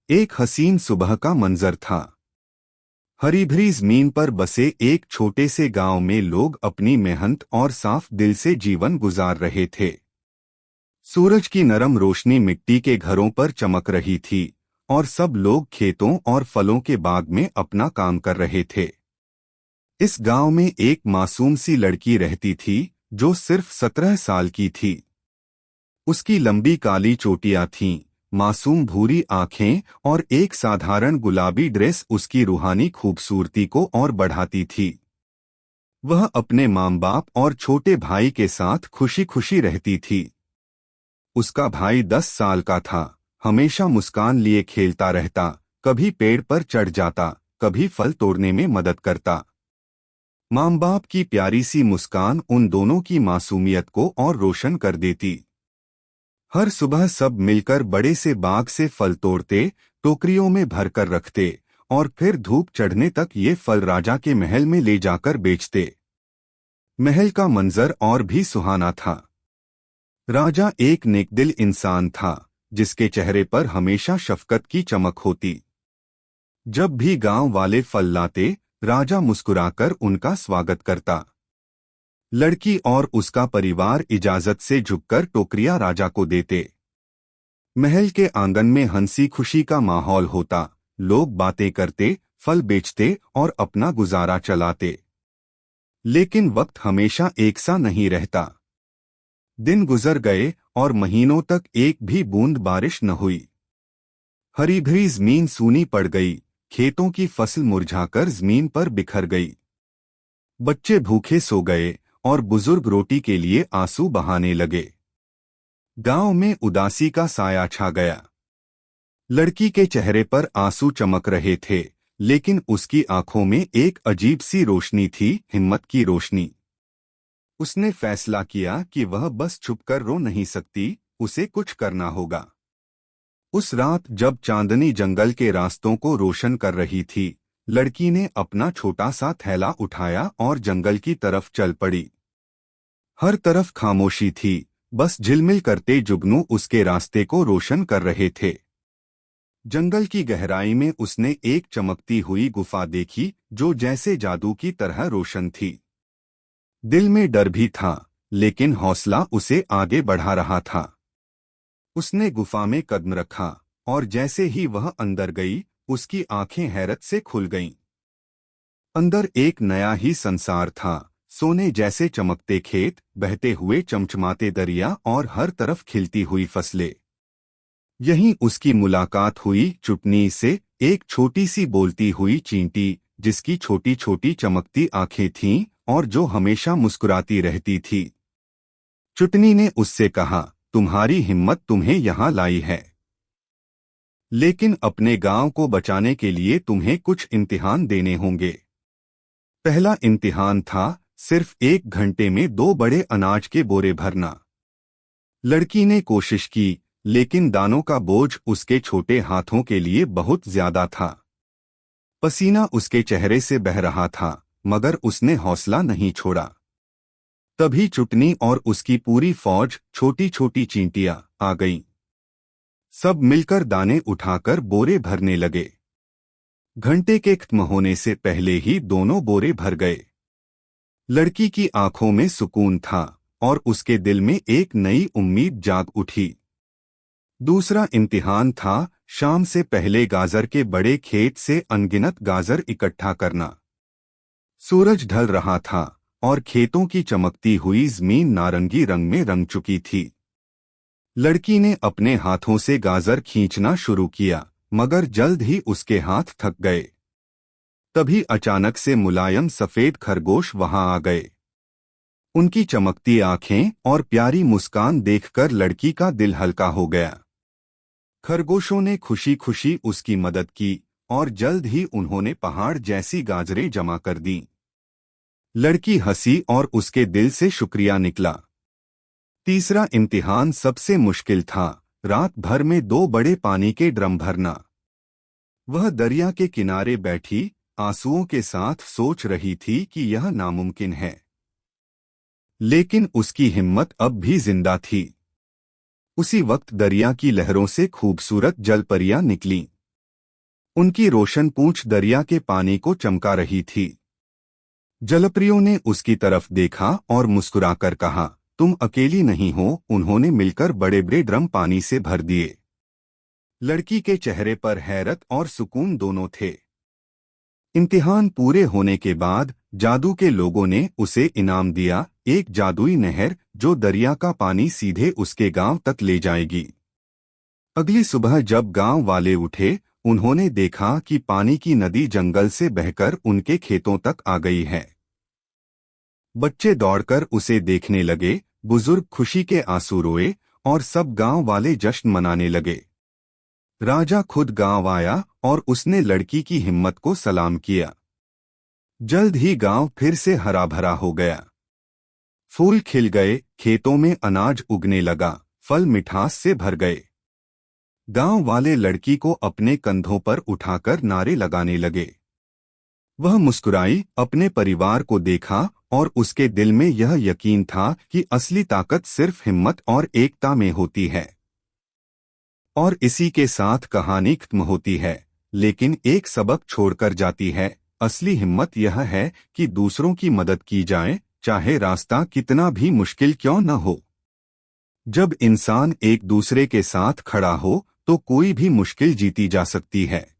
एक हसीन सुबह का मंजर था। हरी भरी जमीन पर बसे एक छोटे से गांव में लोग अपनी मेहनत और साफ दिल से जीवन गुजार रहे थे। सूरज की नरम रोशनी मिट्टी के घरों पर चमक रही थी और सब लोग खेतों और फलों के बाग में अपना काम कर रहे थे। इस गांव में एक मासूम सी लड़की रहती थी जो सिर्फ 17 साल की थी। उसकी लंबी काली चोटियां थीं, मासूम भूरी आंखें और एक साधारण गुलाबी ड्रेस उसकी रूहानी खूबसूरती को और बढ़ाती थी। वह अपने माँ बाप और छोटे भाई के साथ खुशी खुशी रहती थी। उसका भाई 10 साल का था, हमेशा मुस्कान लिए खेलता रहता, कभी पेड़ पर चढ़ जाता, कभी फल तोड़ने में मदद करता। माँ बाप की प्यारी सी मुस्कान उन दोनों की मासूमियत को और रोशन कर देती। हर सुबह सब मिलकर बड़े से बाग से फल तोड़ते, टोकरियों में भरकर रखते और फिर धूप चढ़ने तक ये फल राजा के महल में ले जाकर बेचते। महल का मंजर और भी सुहाना था। राजा एक नेकदिल इंसान था जिसके चेहरे पर हमेशा शफकत की चमक होती। जब भी गांव वाले फल लाते, राजा मुस्कुराकर उनका स्वागत करता। लड़की और उसका परिवार इजाजत से झुककर टोकरियां राजा को देते। महल के आंगन में हंसी खुशी का माहौल होता, लोग बातें करते, फल बेचते और अपना गुजारा चलाते। लेकिन वक्त हमेशा एक सा नहीं रहता। दिन गुजर गए और महीनों तक एक भी बूंद बारिश न हुई। हरी भरी जमीन सूनी पड़ गई, खेतों की फसल मुरझाकर जमीन पर बिखर गई। बच्चे भूखे सो गए और बुजुर्ग रोटी के लिए आंसू बहाने लगे। गांव में उदासी का साया छा गया। लड़की के चेहरे पर आंसू चमक रहे थे, लेकिन उसकी आंखों में एक अजीब सी रोशनी थी, हिम्मत की रोशनी। उसने फैसला किया कि वह बस छुपकर रो नहीं सकती, उसे कुछ करना होगा। उस रात जब चांदनी जंगल के रास्तों को रोशन कर रही थी, लड़की ने अपना छोटा सा थैला उठाया और जंगल की तरफ चल पड़ी। हर तरफ खामोशी थी, बस झिलमिल करते जुगनू उसके रास्ते को रोशन कर रहे थे। जंगल की गहराई में उसने एक चमकती हुई गुफा देखी जो जैसे जादू की तरह रोशन थी। दिल में डर भी था, लेकिन हौसला उसे आगे बढ़ा रहा था। उसने गुफा में कदम रखा और जैसे ही वह अंदर गई, उसकी आंखें हैरत से खुल गईं। अंदर एक नया ही संसार था, सोने जैसे चमकते खेत, बहते हुए चमचमाते दरिया और हर तरफ खिलती हुई फसलें। यहीं उसकी मुलाकात हुई चुटनी से, एक छोटी सी बोलती हुई चींटी, जिसकी छोटी छोटी चमकती आंखें थीं और जो हमेशा मुस्कुराती रहती थी। चुटनी ने उससे कहा, तुम्हारी हिम्मत तुम्हें यहाँ लाई है, लेकिन अपने गांव को बचाने के लिए तुम्हें कुछ इम्तिहान देने होंगे। पहला इम्तिहान था सिर्फ 1 घंटे में 2 बड़े अनाज के बोरे भरना। लड़की ने कोशिश की, लेकिन दानों का बोझ उसके छोटे हाथों के लिए बहुत ज्यादा था। पसीना उसके चेहरे से बह रहा था, मगर उसने हौसला नहीं छोड़ा। तभी चुटनी और उसकी पूरी फौज, छोटी छोटी चींटियां, आ गईं। सब मिलकर दाने उठाकर बोरे भरने लगे। घंटे के खत्म होने से पहले ही दोनों बोरे भर गए। लड़की की आंखों में सुकून था और उसके दिल में एक नई उम्मीद जाग उठी। दूसरा इम्तिहान था शाम से पहले गाजर के बड़े खेत से अनगिनत गाजर इकट्ठा करना। सूरज ढल रहा था और खेतों की चमकती हुई जमीन नारंगी रंग में रंग चुकी थी। लड़की ने अपने हाथों से गाजर खींचना शुरू किया, मगर जल्द ही उसके हाथ थक गए। तभी अचानक से मुलायम सफेद खरगोश वहां आ गए। उनकी चमकती आंखें और प्यारी मुस्कान देखकर लड़की का दिल हल्का हो गया। खरगोशों ने खुशी खुशी उसकी मदद की और जल्द ही उन्होंने पहाड़ जैसी गाजरें जमा कर दीं। लड़की हंसी और उसके दिल से शुक्रिया निकला। तीसरा इम्तिहान सबसे मुश्किल था, रात भर में 2 बड़े पानी के ड्रम भरना। वह दरिया के किनारे बैठी आंसुओं के साथ सोच रही थी कि यह नामुमकिन है, लेकिन उसकी हिम्मत अब भी जिंदा थी। उसी वक्त दरिया की लहरों से खूबसूरत जलपरियां निकलीं। उनकी रोशन पूंछ दरिया के पानी को चमका रही थी। जलप्रियों ने उसकी तरफ देखा और मुस्कुराकर कहा, तुम अकेली नहीं हो। उन्होंने मिलकर बड़े बड़े ड्रम पानी से भर दिए। लड़की के चेहरे पर हैरत और सुकून दोनों थे। इम्तिहान पूरे होने के बाद जादू के लोगों ने उसे इनाम दिया, एक जादुई नहर जो दरिया का पानी सीधे उसके गांव तक ले जाएगी। अगली सुबह जब गांव वाले उठे, उन्होंने देखा कि पानी की नदी जंगल से बहकर उनके खेतों तक आ गई है। बच्चे दौड़कर उसे देखने लगे, बुजुर्ग खुशी के आंसू रोए और सब गांव वाले जश्न मनाने लगे। राजा खुद गांव आया और उसने लड़की की हिम्मत को सलाम किया। जल्द ही गांव फिर से हरा भरा हो गया। फूल खिल गए, खेतों में अनाज उगने लगा, फल मिठास से भर गए। गांव वाले लड़की को अपने कंधों पर उठाकर नारे लगाने लगे। वह मुस्कुराई, अपने परिवार को देखा और उसके दिल में यह यकीन था कि असली ताकत सिर्फ हिम्मत और एकता में होती है। और इसी के साथ कहानी खत्म होती है, लेकिन एक सबक छोड़कर जाती है। असली हिम्मत यह है कि दूसरों की मदद की जाए, चाहे रास्ता कितना भी मुश्किल क्यों न हो। जब इंसान एक दूसरे के साथ खड़ा हो तो कोई भी मुश्किल जीती जा सकती है।